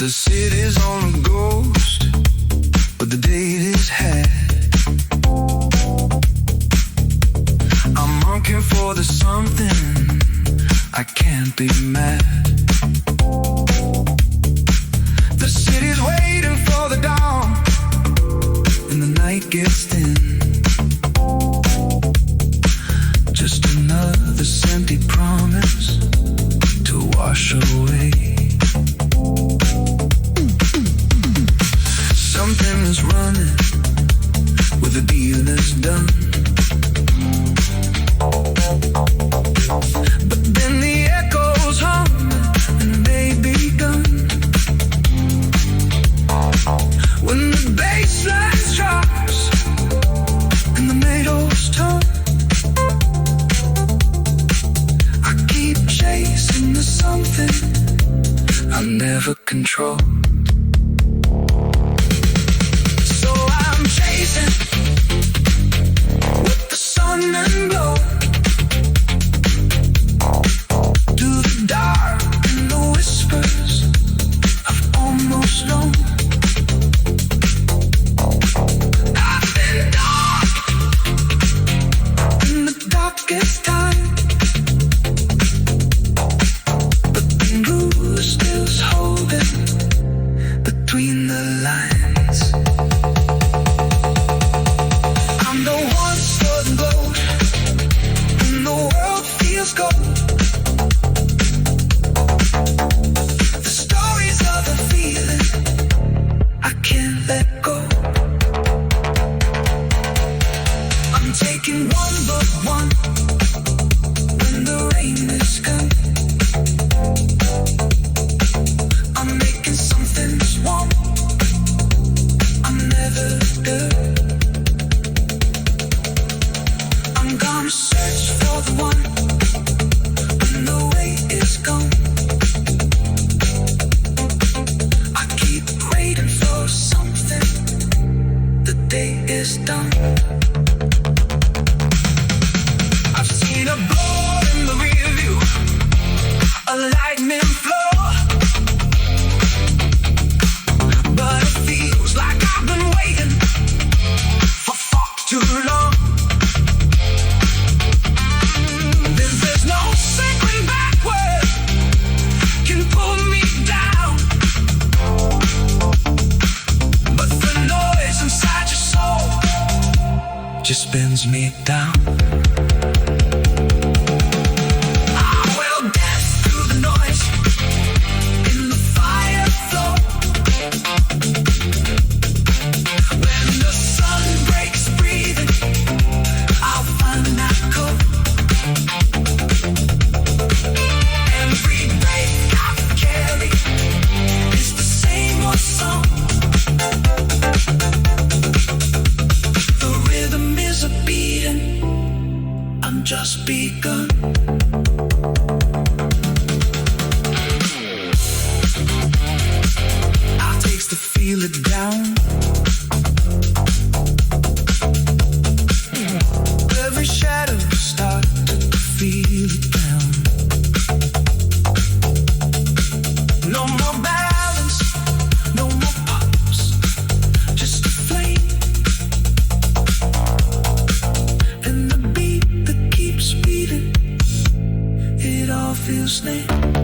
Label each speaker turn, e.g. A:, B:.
A: The city's on a ghost, but the date is had. I'm looking for the something, I can't be mad. The city's waiting for the dawn, and the night gets thin. Just another empty promise to wash away. Something is running with a deal that's done. But then the echoes hum and they begun. When the bass line drops and the meadows turn, I keep chasing the something I never control. Chasing with the sun and glow to the dark and the whispers of almost known. I've been dark in the darkest time, but the moon still's holding between the lines. Gold. The stories of the feeling I can't let go. I'm taking one but one when the rain is gone. I'm making something swarm. I'm never done. I'm gonna search for the one. The way is gone. I keep waiting for something. The day is done. I've seen a blow in the rear view, a lightning flow, but it feels like I've been waiting for far too long. There's no circling backward can pull me down, but the noise inside your soul just spins me down. I will dance through the noise in the fire flow. When the sun breaks breathing, I'll find that code. Every breath I carry is the same old song. The rhythm is a beating. done. I takes to feel it down. Every shadow start to feel it down. No more balance, no more pops, just a flame. And the beat that keeps beating, it all feels lame.